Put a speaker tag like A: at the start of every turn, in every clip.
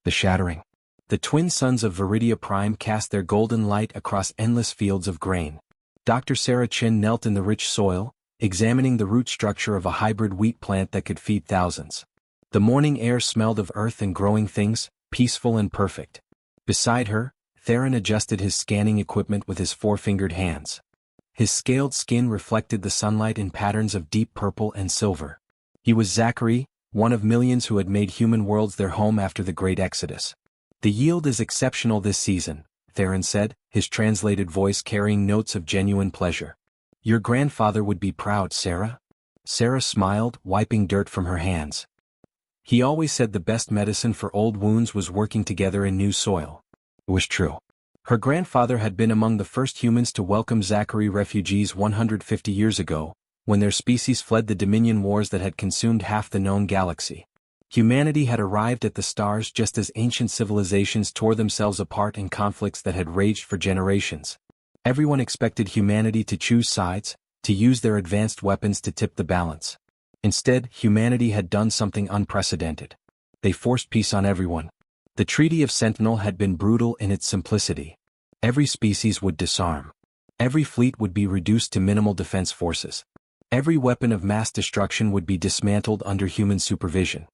A: The shattering. The twin suns of Viridia Prime cast their golden light across endless fields of grain. Dr. Sarah Chin knelt in the rich soil, examining the root structure of a hybrid wheat plant that could feed thousands. The morning air smelled of earth and growing things, peaceful and perfect. Beside her, Theron adjusted his scanning equipment with his four-fingered hands. His scaled skin reflected the sunlight in patterns of deep purple and silver. He was Zachary, one of millions who had made human worlds their home after the Great Exodus. "The yield is exceptional this season," Theron said, his translated voice carrying notes of genuine pleasure. "Your grandfather would be proud, Sarah." Sarah smiled, wiping dirt from her hands. He always said the best medicine for old wounds was working together in new soil. It was true. Her grandfather had been among the first humans to welcome Zachary refugees 150 years ago, when their species fled the Dominion Wars that had consumed half the known galaxy. Humanity had arrived at the stars just as ancient civilizations tore themselves apart in conflicts that had raged for generations. Everyone expected humanity to choose sides, to use their advanced weapons to tip the balance. Instead, humanity had done something unprecedented. They forced peace on everyone. The Treaty of Sentinel had been brutal in its simplicity. Every species would disarm. Every fleet would be reduced to minimal defense forces. Every weapon of mass destruction would be dismantled under human supervision.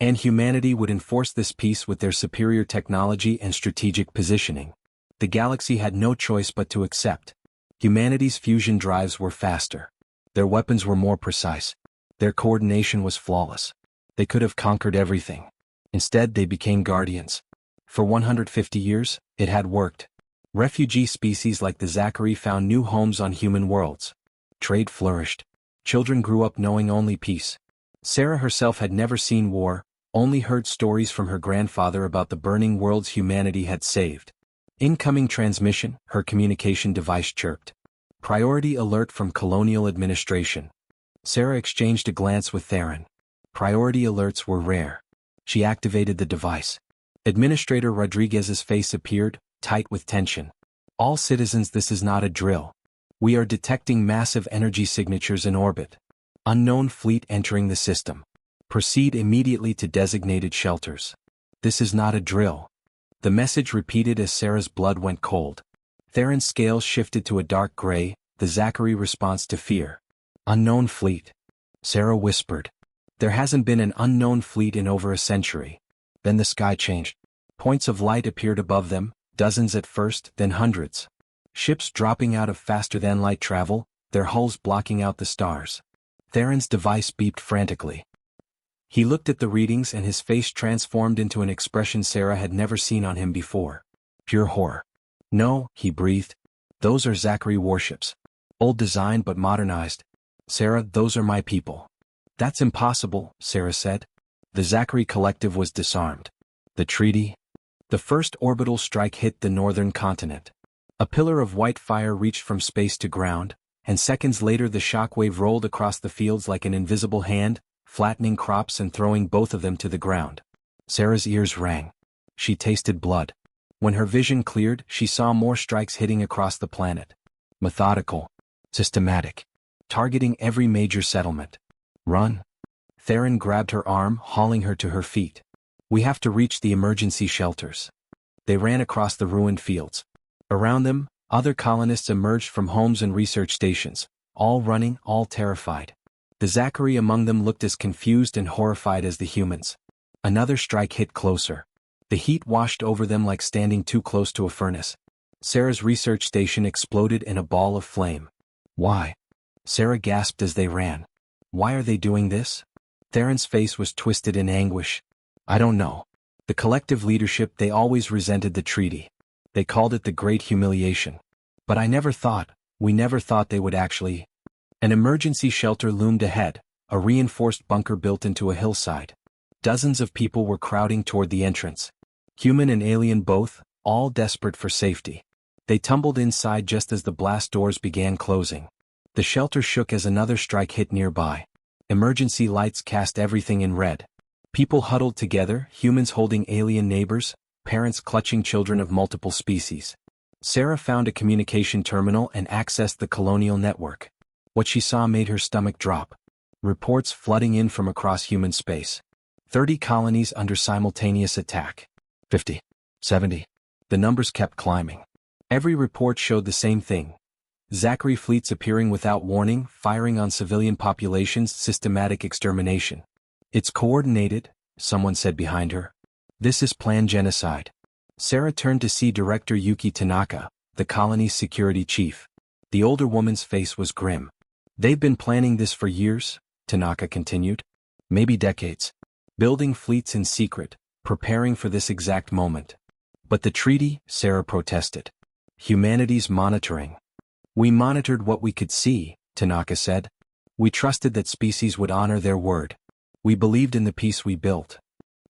A: And humanity would enforce this peace with their superior technology and strategic positioning. The galaxy had no choice but to accept. Humanity's fusion drives were faster. Their weapons were more precise. Their coordination was flawless. They could have conquered everything. Instead, they became guardians. For 150 years, it had worked. Refugee species like the Zachary found new homes on human worlds. Trade flourished. Children grew up knowing only peace. Sarah herself had never seen war, only heard stories from her grandfather about the burning worlds humanity had saved. Incoming transmission, her communication device chirped. Priority alert from Colonial Administration. Sarah exchanged a glance with Theron. Priority alerts were rare. She activated the device. Administrator Rodriguez's face appeared, tight with tension. "All citizens, this is not a drill. We are detecting massive energy signatures in orbit. Unknown fleet entering the system. Proceed immediately to designated shelters." "This is not a drill." The message repeated as Sarah's blood went cold. Theron's scales shifted to a dark gray, the Zachary response to fear. "Unknown fleet." Sarah whispered. "There hasn't been an unknown fleet in over a century." Then the sky changed. Points of light appeared above them, dozens at first, then hundreds. Ships dropping out of faster-than-light travel, their hulls blocking out the stars. Theron's device beeped frantically. He looked at the readings and his face transformed into an expression Sarah had never seen on him before. Pure horror. "No," he breathed. "Those are Zachary warships. Old design but modernized. Sarah, those are my people." "That's impossible," Sarah said. The Zachary collective was disarmed. The treaty? The first orbital strike hit the northern continent. A pillar of white fire reached from space to ground, and seconds later the shockwave rolled across the fields like an invisible hand, flattening crops and throwing both of them to the ground. Sarah's ears rang. She tasted blood. When her vision cleared, she saw more strikes hitting across the planet. Methodical. Systematic. Targeting every major settlement. "Run." Theron grabbed her arm, hauling her to her feet. "We have to reach the emergency shelters." They ran across the ruined fields. Around them, other colonists emerged from homes and research stations, all running, all terrified. The Zachary among them looked as confused and horrified as the humans. Another strike hit closer. The heat washed over them like standing too close to a furnace. Sarah's research station exploded in a ball of flame. "Why?" Sarah gasped as they ran. "Why are they doing this?" Theron's face was twisted in anguish. "I don't know. The collective leadership, they always resented the treaty. They called it the Great Humiliation. But we never thought they would actually." An emergency shelter loomed ahead, a reinforced bunker built into a hillside. Dozens of people were crowding toward the entrance. Human and alien both, all desperate for safety. They tumbled inside just as the blast doors began closing. The shelter shook as another strike hit nearby. Emergency lights cast everything in red. People huddled together, humans holding alien neighbors, parents clutching children of multiple species. Sarah found a communication terminal and accessed the colonial network. What she saw made her stomach drop. Reports flooding in from across human space. 30 colonies under simultaneous attack. 50. 70. The numbers kept climbing. Every report showed the same thing. Zachary fleets appearing without warning, firing on civilian populations, systematic extermination. It's coordinated, someone said behind her. This is planned genocide. Sarah turned to see Director Yuki Tanaka, the colony's security chief. The older woman's face was grim. They've been planning this for years, Tanaka continued. Maybe decades. Building fleets in secret, preparing for this exact moment. But the treaty, Sarah protested. Humanity's monitoring. We monitored what we could see, Tanaka said. We trusted that species would honor their word. We believed in the peace we built.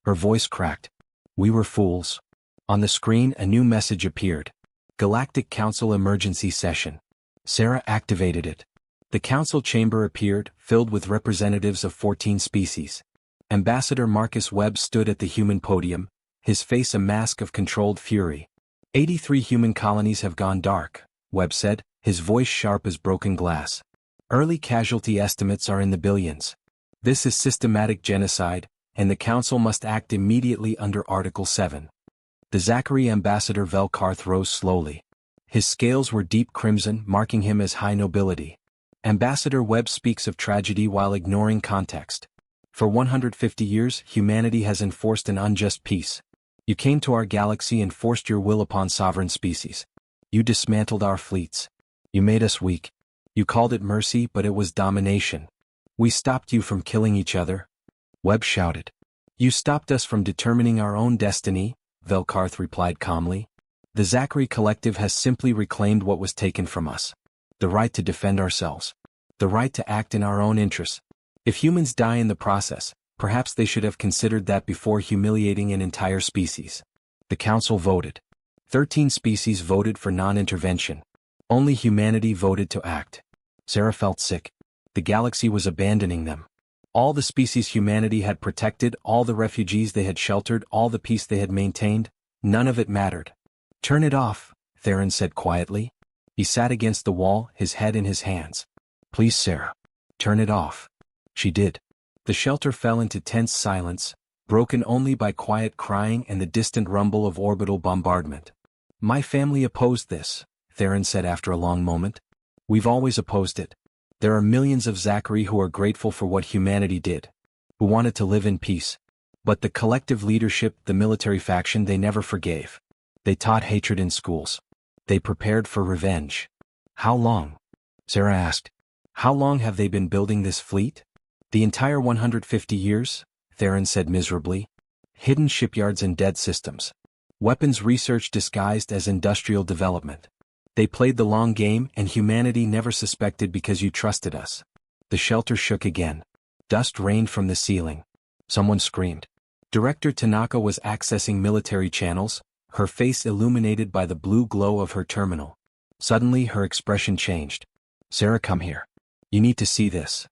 A: Her voice cracked. We were fools. On the screen, a new message appeared. Galactic Council Emergency Session. Sarah activated it. The council chamber appeared, filled with representatives of 14 species. Ambassador Marcus Webb stood at the human podium, his face a mask of controlled fury. 83 human colonies have gone dark, Webb said, his voice sharp as broken glass. Early casualty estimates are in the billions. This is systematic genocide, and the council must act immediately under Article 7. The Zachary ambassador Velkarth rose slowly. His scales were deep crimson, marking him as high nobility. Ambassador Webb speaks of tragedy while ignoring context. For 150 years, humanity has enforced an unjust peace. You came to our galaxy and forced your will upon sovereign species. You dismantled our fleets. You made us weak. You called it mercy, but it was domination. We stopped you from killing each other. Webb shouted. You stopped us from determining our own destiny, Velkarth replied calmly. The Zachary Collective has simply reclaimed what was taken from us. The right to defend ourselves. The right to act in our own interests. If humans die in the process, perhaps they should have considered that before humiliating an entire species. The council voted. 13 species voted for non-intervention. Only humanity voted to act. Sarah felt sick. The galaxy was abandoning them. All the species humanity had protected, all the refugees they had sheltered, all the peace they had maintained, none of it mattered. Turn it off, Theron said quietly. He sat against the wall, his head in his hands. Please, Sarah. Turn it off. She did. The shelter fell into tense silence, broken only by quiet crying and the distant rumble of orbital bombardment. My family opposed this, Theron said after a long moment. We've always opposed it. There are millions of Zachary who are grateful for what humanity did, who wanted to live in peace. But the collective leadership, the military faction, they never forgave. They taught hatred in schools. They prepared for revenge. How long? Sarah asked. How long have they been building this fleet? The entire 150 years, Theron said miserably. Hidden shipyards and dead systems. Weapons research disguised as industrial development. They played the long game and humanity never suspected because you trusted us. The shelter shook again. Dust rained from the ceiling. Someone screamed. Director Tanaka was accessing military channels, her face illuminated by the blue glow of her terminal. Suddenly her expression changed. Sarah, come here. You need to see this.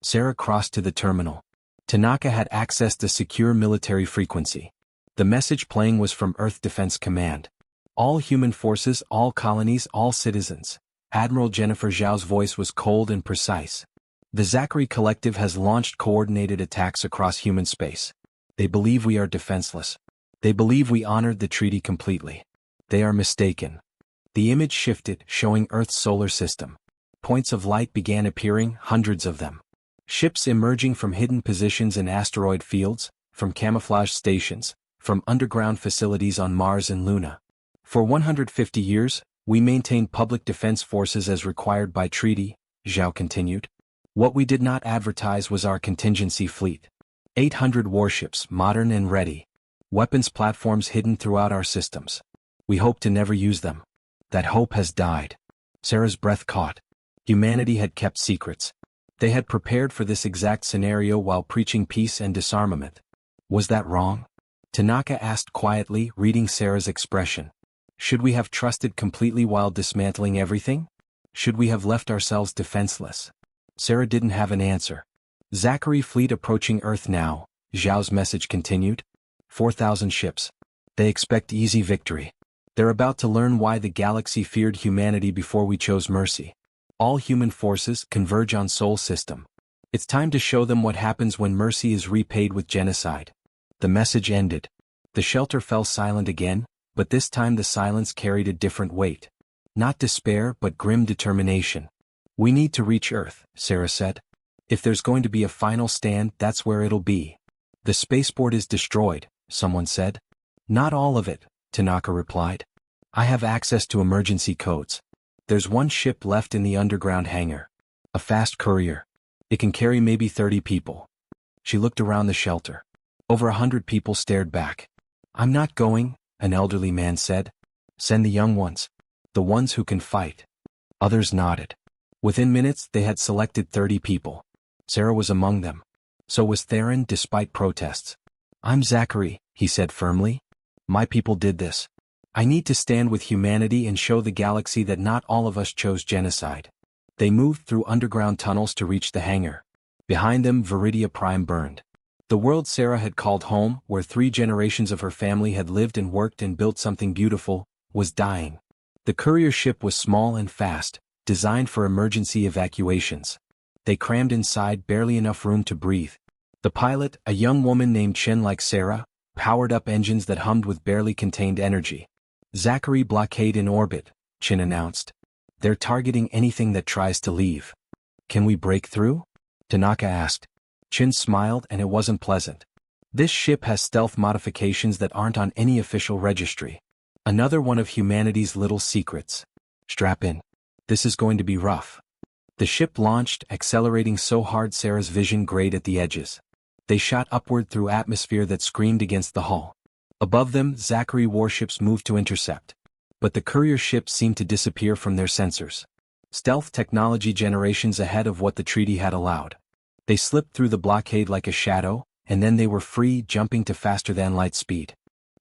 A: Sarah crossed to the terminal. Tanaka had accessed a secure military frequency. The message playing was from Earth Defense Command. All human forces, all colonies, all citizens. Admiral Jennifer Zhao's voice was cold and precise. The Zachary Collective has launched coordinated attacks across human space. They believe we are defenseless. They believe we honored the treaty completely. They are mistaken. The image shifted, showing Earth's solar system. Points of light began appearing, hundreds of them. Ships emerging from hidden positions in asteroid fields, from camouflage stations, from underground facilities on Mars and Luna. For 150 years, we maintained public defense forces as required by treaty, Zhao continued. What we did not advertise was our contingency fleet. 800 warships, modern and ready. Weapons platforms hidden throughout our systems. We hope to never use them. That hope has died. Sarah's breath caught. Humanity had kept secrets. They had prepared for this exact scenario while preaching peace and disarmament. Was that wrong? Tanaka asked quietly, reading Sarah's expression. Should we have trusted completely while dismantling everything? Should we have left ourselves defenseless? Sarah didn't have an answer. Zachary fleet approaching Earth now, Zhao's message continued. 4,000 ships. They expect easy victory. They're about to learn why the galaxy feared humanity before we chose mercy. All human forces converge on Sol system. It's time to show them what happens when mercy is repaid with genocide. The message ended. The shelter fell silent again, but this time the silence carried a different weight. Not despair but grim determination. "We need to reach Earth," Sarah said. "If there's going to be a final stand, that's where it'll be." "The spaceport is destroyed," someone said. "Not all of it," Tanaka replied. "I have access to emergency codes. There's one ship left in the underground hangar. A fast courier. It can carry maybe 30 people." She looked around the shelter. Over 100 people stared back. "I'm not going," an elderly man said. "Send the young ones. The ones who can fight." Others nodded. Within minutes they had selected 30 people. Sarah was among them. So was Theron despite protests. "I'm Zachary," he said firmly. "My people did this. I need to stand with humanity and show the galaxy that not all of us chose genocide." They moved through underground tunnels to reach the hangar. Behind them Viridia Prime burned. The world Sarah had called home, where 3 generations of her family had lived and worked and built something beautiful, was dying. The courier ship was small and fast, designed for emergency evacuations. They crammed inside, barely enough room to breathe. The pilot, a young woman named Chin like Sarah, powered up engines that hummed with barely contained energy. "Zachary blockade in orbit," Chin announced. "They're targeting anything that tries to leave." "Can we break through?" Tanaka asked. Chin smiled, and it wasn't pleasant. "This ship has stealth modifications that aren't on any official registry. Another one of humanity's little secrets. Strap in. This is going to be rough." The ship launched, accelerating so hard Sarah's vision grayed at the edges. They shot upward through atmosphere that screamed against the hull. Above them, Zachary warships moved to intercept. But the courier ships seemed to disappear from their sensors. Stealth technology generations ahead of what the treaty had allowed. They slipped through the blockade like a shadow, and then they were free, jumping to faster-than-light speed.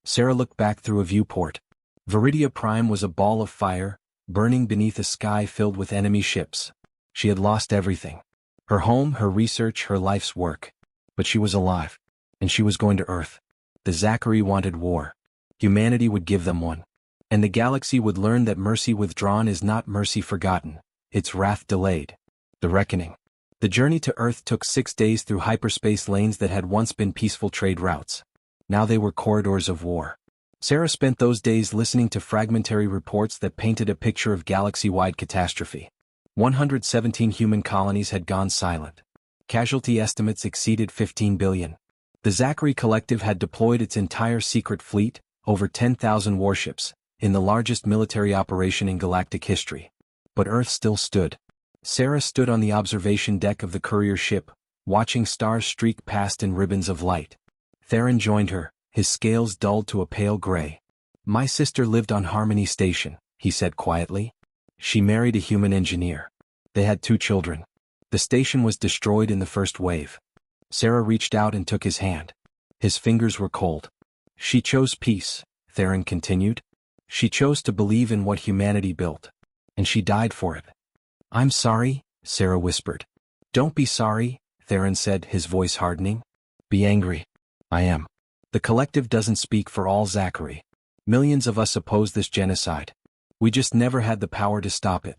A: Sarah looked back through a viewport. Viridia Prime was a ball of fire, burning beneath a sky filled with enemy ships. She had lost everything. Her home, her research, her life's work. But she was alive. And she was going to Earth. The Zachary wanted war. Humanity would give them one. And the galaxy would learn that mercy withdrawn is not mercy forgotten. It's wrath delayed. The reckoning. The journey to Earth took 6 days through hyperspace lanes that had once been peaceful trade routes. Now they were corridors of war. Sarah spent those days listening to fragmentary reports that painted a picture of galaxy-wide catastrophe. 117 human colonies had gone silent. Casualty estimates exceeded 15 billion. The Zachary Collective had deployed its entire secret fleet, over 10,000 warships, in the largest military operation in galactic history. But Earth still stood. Sarah stood on the observation deck of the courier ship, watching stars streak past in ribbons of light. Theron joined her, his scales dulled to a pale gray. "My sister lived on Harmony Station," he said quietly. "She married a human engineer. They had 2 children. The station was destroyed in the first wave." Sarah reached out and took his hand. His fingers were cold. "She chose peace," Theron continued. "She chose to believe in what humanity built. And she died for it." "I'm sorry," Sarah whispered. "Don't be sorry," Theron said, his voice hardening. "Be angry." "I am. The collective doesn't speak for all Zachary. Millions of us oppose this genocide. We just never had the power to stop it."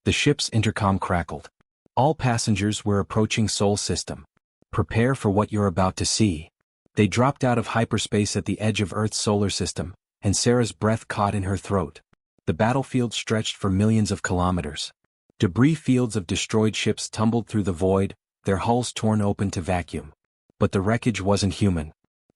A: The ship's intercom crackled. "All passengers were approaching Sol System. Prepare for what you're about to see." They dropped out of hyperspace at the edge of Earth's solar system, and Sarah's breath caught in her throat. The battlefield stretched for millions of kilometers. Debris fields of destroyed ships tumbled through the void, their hulls torn open to vacuum. But the wreckage wasn't human.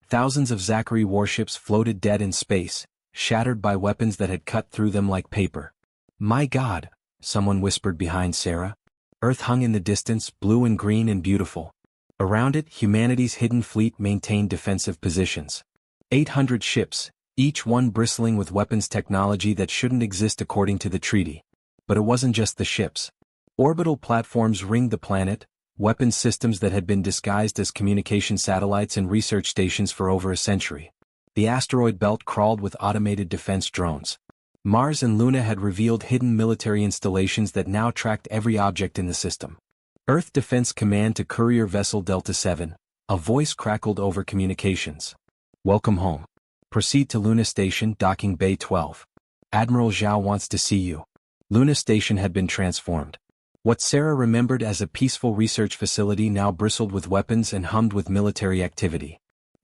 A: Thousands of Zachary warships floated dead in space, shattered by weapons that had cut through them like paper. "My God," someone whispered behind Sarah. Earth hung in the distance, blue and green and beautiful. Around it, humanity's hidden fleet maintained defensive positions. 800 ships, each one bristling with weapons technology that shouldn't exist according to the treaty. But it wasn't just the ships. Orbital platforms ringed the planet, weapons systems that had been disguised as communication satellites and research stations for over a century. The asteroid belt crawled with automated defense drones. Mars and Luna had revealed hidden military installations that now tracked every object in the system. Earth Defense Command to Courier Vessel Delta 7, a voice crackled over communications. "Welcome home. Proceed to Luna Station, Docking Bay 12. Admiral Zhao wants to see you." Luna Station had been transformed. What Sarah remembered as a peaceful research facility now bristled with weapons and hummed with military activity.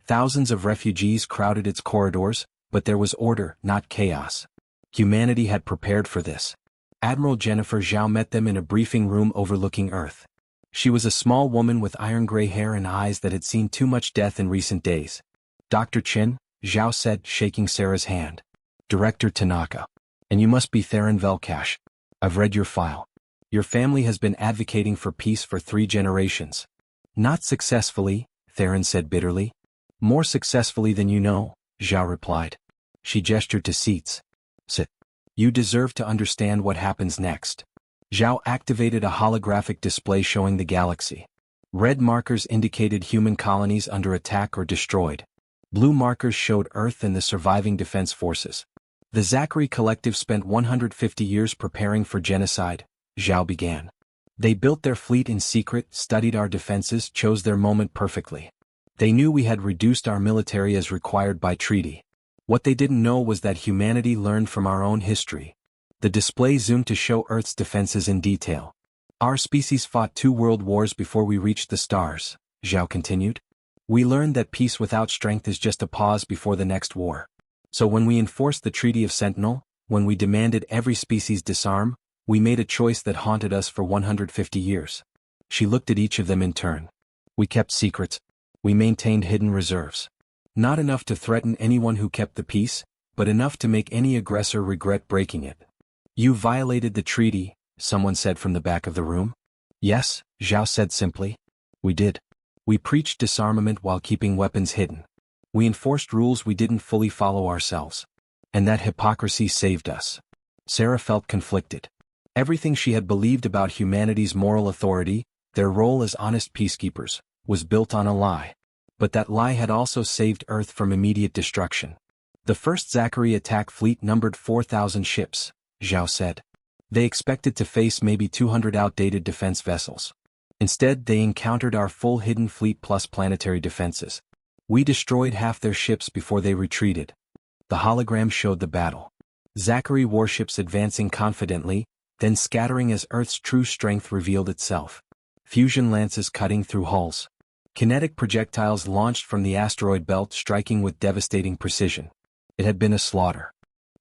A: Thousands of refugees crowded its corridors, but there was order, not chaos. Humanity had prepared for this. Admiral Jennifer Zhao met them in a briefing room overlooking Earth. She was a small woman with iron-gray hair and eyes that had seen too much death in recent days. "Dr. Chin," Zhao said, shaking Sarah's hand. "Director Tanaka. And you must be Theron Velkash. I've read your file. Your family has been advocating for peace for 3 generations. Not successfully," Theron said bitterly. "More successfully than you know," Zhao replied. She gestured to seats. "Sit. You deserve to understand what happens next." Zhao activated a holographic display showing the galaxy. Red markers indicated human colonies under attack or destroyed. Blue markers showed Earth and the surviving defense forces. "The Zachary Collective spent 150 years preparing for genocide," Zhao began. "They built their fleet in secret, studied our defenses, chose their moment perfectly. They knew we had reduced our military as required by treaty. What they didn't know was that humanity learned from our own history." The display zoomed to show Earth's defenses in detail. "Our species fought 2 world wars before we reached the stars," Zhao continued. "We learned that peace without strength is just a pause before the next war. So when we enforced the Treaty of Sentinel, when we demanded every species disarm, we made a choice that haunted us for 150 years. She looked at each of them in turn. We kept secrets. We maintained hidden reserves. Not enough to threaten anyone who kept the peace, but enough to make any aggressor regret breaking it." "You violated the treaty," someone said from the back of the room. "Yes," Zhao said simply. "We did. We preached disarmament while keeping weapons hidden. We enforced rules we didn't fully follow ourselves. And that hypocrisy saved us." Sarah felt conflicted. Everything she had believed about humanity's moral authority, their role as honest peacekeepers, was built on a lie. But that lie had also saved Earth from immediate destruction. "The first Zachary attack fleet numbered 4,000 ships," Zhao said. "They expected to face maybe 200 outdated defense vessels. Instead, they encountered our full hidden fleet plus planetary defenses. We destroyed half their ships before they retreated." The hologram showed the battle. Zachary warships advancing confidently, then scattering as Earth's true strength revealed itself. Fusion lances cutting through hulls. Kinetic projectiles launched from the asteroid belt striking with devastating precision. It had been a slaughter.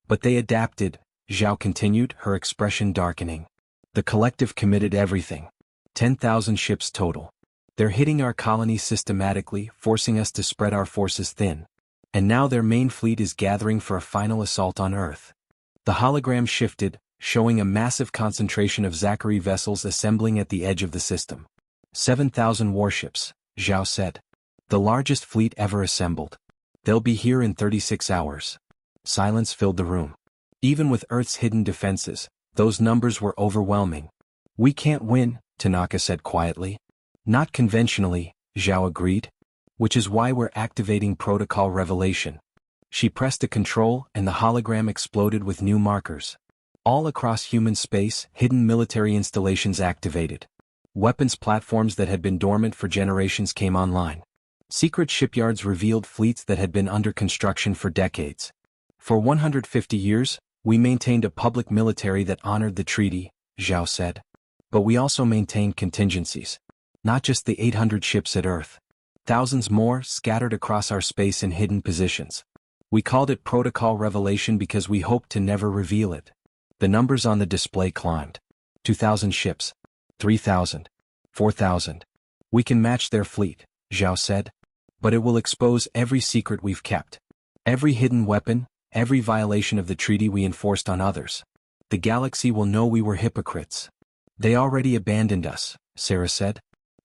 A: "But they adapted," Zhao continued, her expression darkening. "The collective committed everything. 10,000 ships total. They're hitting our colony systematically, forcing us to spread our forces thin. And now their main fleet is gathering for a final assault on Earth." The hologram shifted, showing a massive concentration of Zachary vessels assembling at the edge of the system. 7,000 warships, Zhao said. "The largest fleet ever assembled. They'll be here in 36 hours. Silence filled the room. Even with Earth's hidden defenses, those numbers were overwhelming. "We can't win," Tanaka said quietly. "Not conventionally," Zhao agreed. "Which is why we're activating Protocol Revelation." She pressed a control and the hologram exploded with new markers. All across human space, hidden military installations activated. Weapons platforms that had been dormant for generations came online. Secret shipyards revealed fleets that had been under construction for decades. "For 150 years, we maintained a public military that honored the treaty," Zhao said. "But we also maintained contingencies. Not just the 800 ships at Earth. Thousands more scattered across our space in hidden positions. We called it Protocol Revelation because we hoped to never reveal it." The numbers on the display climbed. 2,000 ships. 3,000. 4,000. "We can match their fleet," Zhao said. "But it will expose every secret we've kept. Every hidden weapon, every violation of the treaty we enforced on others. The galaxy will know we were hypocrites." "They already abandoned us," Sarah said.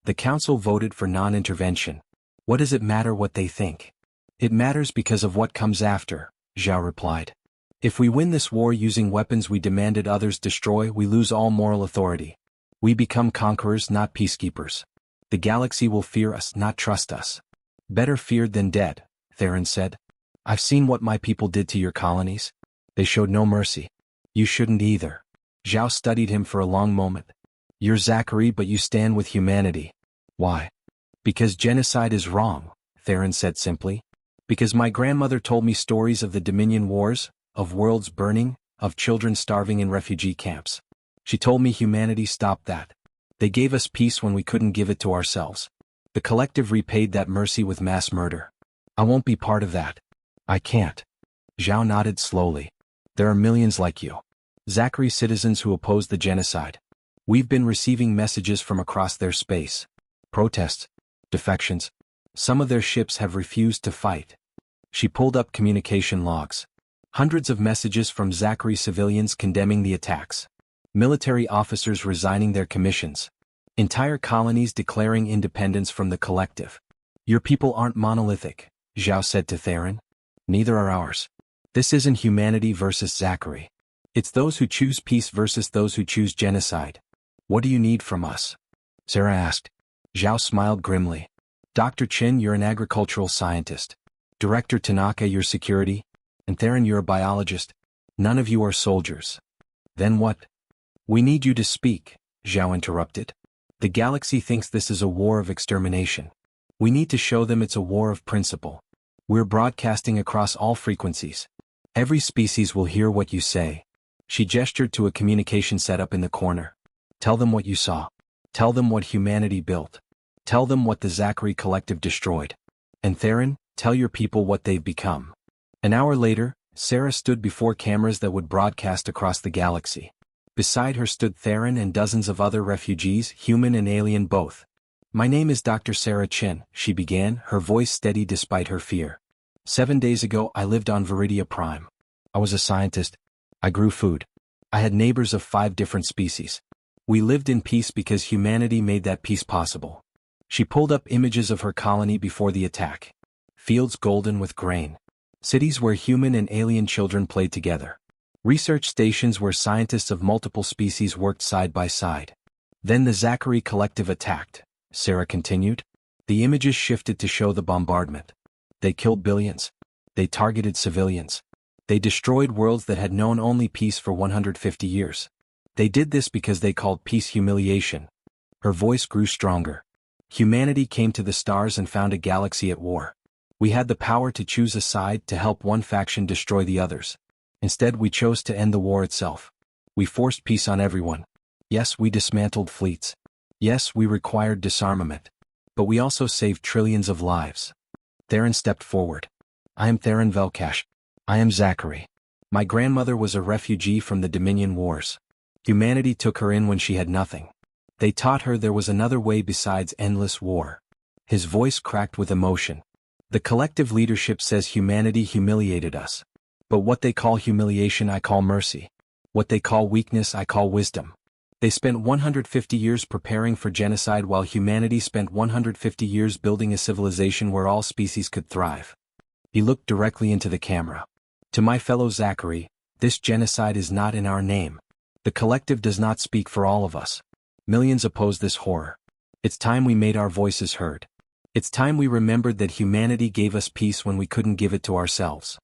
A: "The council voted for non-intervention. What does it matter what they think?" "It matters because of what comes after," Zhao replied. "If we win this war using weapons we demanded others destroy, we lose all moral authority. We become conquerors, not peacekeepers. The galaxy will fear us, not trust us." "Better feared than dead," Theron said. "I've seen what my people did to your colonies. They showed no mercy. You shouldn't either." Zhao studied him for a long moment. "You're Zachary, but you stand with humanity." "Why?" "Because genocide is wrong," Theron said simply. "Because my grandmother told me stories of the Dominion Wars, of worlds burning, of children starving in refugee camps. She told me humanity stopped that. They gave us peace when we couldn't give it to ourselves. The collective repaid that mercy with mass murder. I won't be part of that. I can't. Zhao nodded slowly. There are millions like you. Zachary citizens who oppose the genocide. We've been receiving messages from across their space. Protests. Defections. Some of their ships have refused to fight. She pulled up communication logs. Hundreds of messages from Zachary civilians condemning the attacks. Military officers resigning their commissions. Entire colonies declaring independence from the collective. Your people aren't monolithic, Zhao said to Theron. Neither are ours. This isn't humanity versus Zachary. It's those who choose peace versus those who choose genocide. What do you need from us? Sarah asked. Zhao smiled grimly. Dr. Chin, you're an agricultural scientist. Director Tanaka, you're security. And Theron, you're a biologist. None of you are soldiers. Then what? We need you to speak, Zhao interrupted. The galaxy thinks this is a war of extermination. We need to show them it's a war of principle. We're broadcasting across all frequencies. Every species will hear what you say. She gestured to a communication setup in the corner. Tell them what you saw. Tell them what humanity built. Tell them what the Zachary Collective destroyed. And Theron, tell your people what they've become. An hour later, Sarah stood before cameras that would broadcast across the galaxy. Beside her stood Theron and dozens of other refugees, human and alien both. My name is Dr. Sarah Chin, she began, her voice steady despite her fear. 7 days ago I lived on Viridia Prime. I was a scientist. I grew food. I had neighbors of 5 different species. We lived in peace because humanity made that peace possible. She pulled up images of her colony before the attack. Fields golden with grain. Cities where human and alien children played together. Research stations where scientists of multiple species worked side by side. Then the Zachary Collective attacked, Sarah continued. The images shifted to show the bombardment. They killed billions. They targeted civilians. They destroyed worlds that had known only peace for 150 years. They did this because they called peace humiliation. Her voice grew stronger. Humanity came to the stars and found a galaxy at war. We had the power to choose a side to help one faction destroy the others. Instead, we chose to end the war itself. We forced peace on everyone. Yes, we dismantled fleets. Yes, we required disarmament. But we also saved trillions of lives. Theron stepped forward. I am Theron Velkash. I am Zachary. My grandmother was a refugee from the Dominion Wars. Humanity took her in when she had nothing. They taught her there was another way besides endless war. His voice cracked with emotion. The collective leadership says humanity humiliated us. But what they call humiliation I call mercy. What they call weakness I call wisdom. They spent 150 years preparing for genocide while humanity spent 150 years building a civilization where all species could thrive. He looked directly into the camera. To my fellow Zachary, this genocide is not in our name. The collective does not speak for all of us. Millions oppose this horror. It's time we made our voices heard. It's time we remembered that humanity gave us peace when we couldn't give it to ourselves.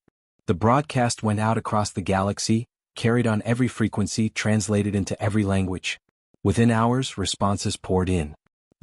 A: The broadcast went out across the galaxy, carried on every frequency, translated into every language. Within hours, responses poured in.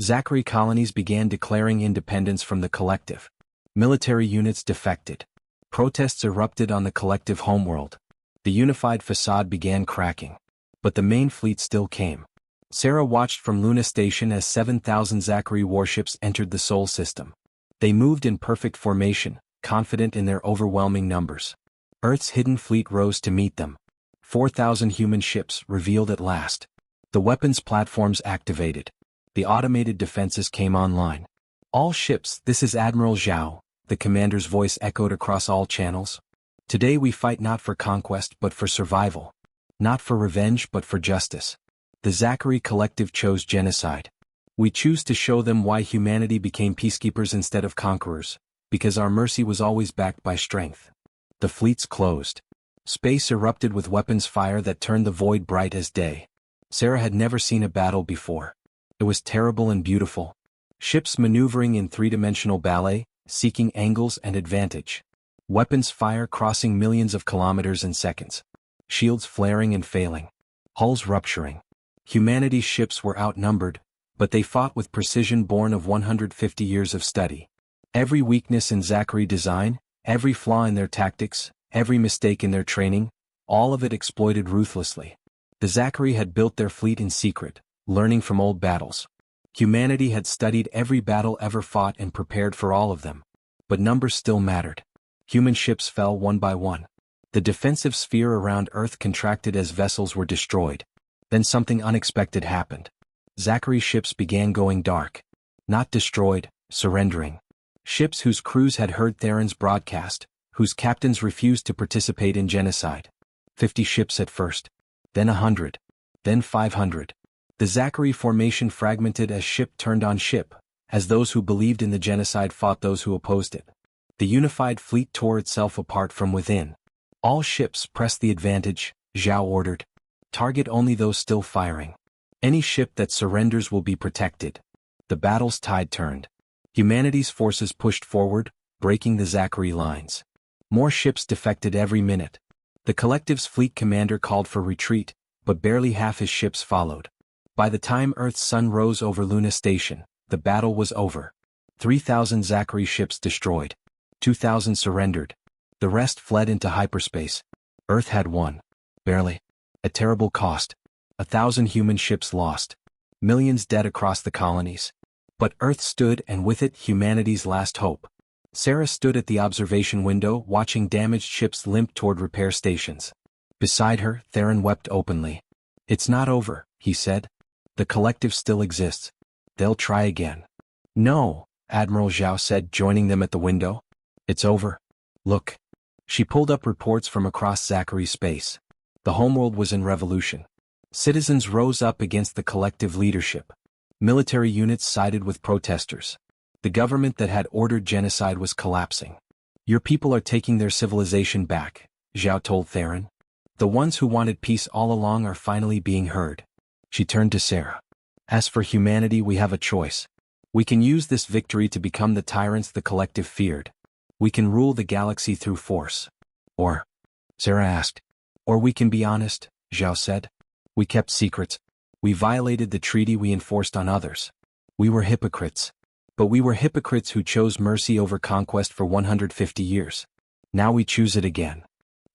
A: Zachary colonies began declaring independence from the collective. Military units defected. Protests erupted on the collective homeworld. The unified facade began cracking. But the main fleet still came. Sarah watched from Luna Station as 7,000 Zachary warships entered the Sol system. They moved in perfect formation, confident in their overwhelming numbers. Earth's hidden fleet rose to meet them. 4,000 human ships revealed at last. The weapons platforms activated. The automated defenses came online. All ships, this is Admiral Zhao, the commander's voice echoed across all channels. Today we fight not for conquest but for survival. Not for revenge but for justice. The Zachary Collective chose genocide. We choose to show them why humanity became peacekeepers instead of conquerors, because our mercy was always backed by strength. The fleets closed. Space erupted with weapons fire that turned the void bright as day. Sarah had never seen a battle before. It was terrible and beautiful. Ships maneuvering in three-dimensional ballet, seeking angles and advantage. Weapons fire crossing millions of kilometers in seconds. Shields flaring and failing. Hulls rupturing. Humanity's ships were outnumbered, but they fought with precision born of 150 years of study. Every weakness in Zachary design, every flaw in their tactics, every mistake in their training, all of it exploited ruthlessly. The Zachary had built their fleet in secret, learning from old battles. Humanity had studied every battle ever fought and prepared for all of them. But numbers still mattered. Human ships fell one by one. The defensive sphere around Earth contracted as vessels were destroyed. Then something unexpected happened. Zachary's ships began going dark. Not destroyed, surrendering. Ships whose crews had heard Theron's broadcast, whose captains refused to participate in genocide. 50 ships at first. Then 100. Then 500. The Zachary formation fragmented as ship turned on ship, as those who believed in the genocide fought those who opposed it. The unified fleet tore itself apart from within. All ships press the advantage, Zhao ordered. Target only those still firing. Any ship that surrenders will be protected. The battle's tide turned. Humanity's forces pushed forward, breaking the Zachary lines. More ships defected every minute. The collective's fleet commander called for retreat, but barely half his ships followed. By the time Earth's sun rose over Luna Station, the battle was over. 3,000 Zachary ships destroyed. 2,000 surrendered. The rest fled into hyperspace. Earth had won. Barely. At terrible cost. 1,000 human ships lost. Millions dead across the colonies. But Earth stood, and with it humanity's last hope. Sarah stood at the observation window watching damaged ships limp toward repair stations. Beside her, Theron wept openly. "It's not over," he said. "The collective still exists. They'll try again." "No," Admiral Zhao said, joining them at the window. "It's over. Look." She pulled up reports from across Zachary's space. The homeworld was in revolution. Citizens rose up against the collective leadership. Military units sided with protesters. The government that had ordered genocide was collapsing. "Your people are taking their civilization back," Zhao told Theron. "The ones who wanted peace all along are finally being heard." She turned to Sarah. "As for humanity, we have a choice. We can use this victory to become the tyrants the collective feared. We can rule the galaxy through force. Or," Sarah asked. "Or we can be honest," Zhao said. "We kept secrets. We violated the treaty we enforced on others. We were hypocrites. But we were hypocrites who chose mercy over conquest for 150 years. Now we choose it again."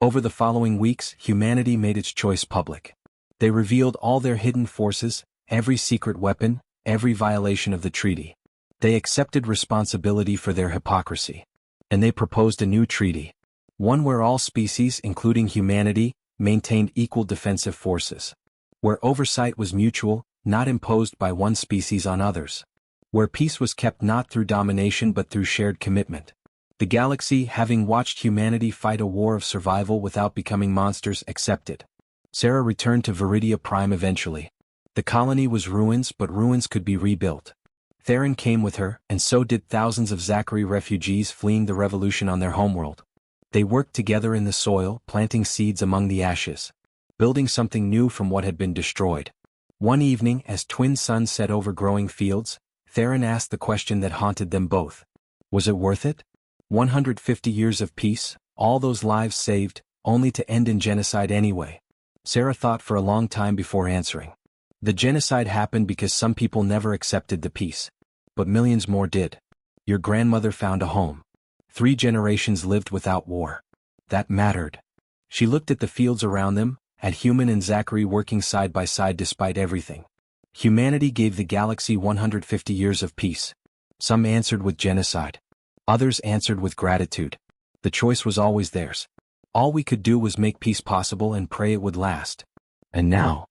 A: Over the following weeks, humanity made its choice public. They revealed all their hidden forces, every secret weapon, every violation of the treaty. They accepted responsibility for their hypocrisy. And they proposed a new treaty. One where all species, including humanity, maintained equal defensive forces. Where oversight was mutual, not imposed by one species on others. Where peace was kept not through domination but through shared commitment. The galaxy, having watched humanity fight a war of survival without becoming monsters, accepted. Sarah returned to Viridia Prime eventually. The colony was ruins, but ruins could be rebuilt. Theron came with her, and so did thousands of Zachary refugees fleeing the revolution on their homeworld. They worked together in the soil, planting seeds among the ashes. Building something new from what had been destroyed. One evening, as twin suns set over growing fields, Theron asked the question that haunted them both. Was it worth it? 150 years of peace, all those lives saved, only to end in genocide anyway. Sarah thought for a long time before answering. The genocide happened because some people never accepted the peace. But millions more did. Your grandmother found a home. 3 generations lived without war. That mattered. She looked at the fields around them, at human and Zachary working side by side despite everything. Humanity gave the galaxy 150 years of peace. Some answered with genocide. Others answered with gratitude. The choice was always theirs. All we could do was make peace possible and pray it would last. "And now?"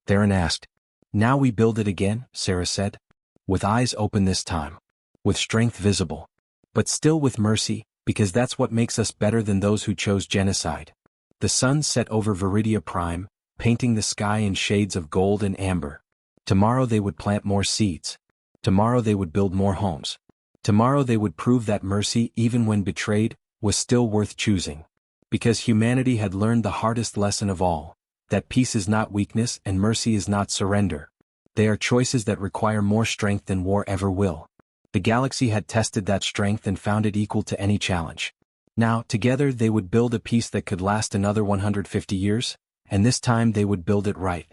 A: Theron asked. "Now we build it again," Sarah said. "With eyes open this time. With strength visible. But still with mercy, because that's what makes us better than those who chose genocide." The sun set over Viridia Prime, painting the sky in shades of gold and amber. Tomorrow they would plant more seeds. Tomorrow they would build more homes. Tomorrow they would prove that mercy, even when betrayed, was still worth choosing. Because humanity had learned the hardest lesson of all, that peace is not weakness and mercy is not surrender. They are choices that require more strength than war ever will. The galaxy had tested that strength and found it equal to any challenge. Now, together they would build a peace that could last another 150 years, and this time they would build it right.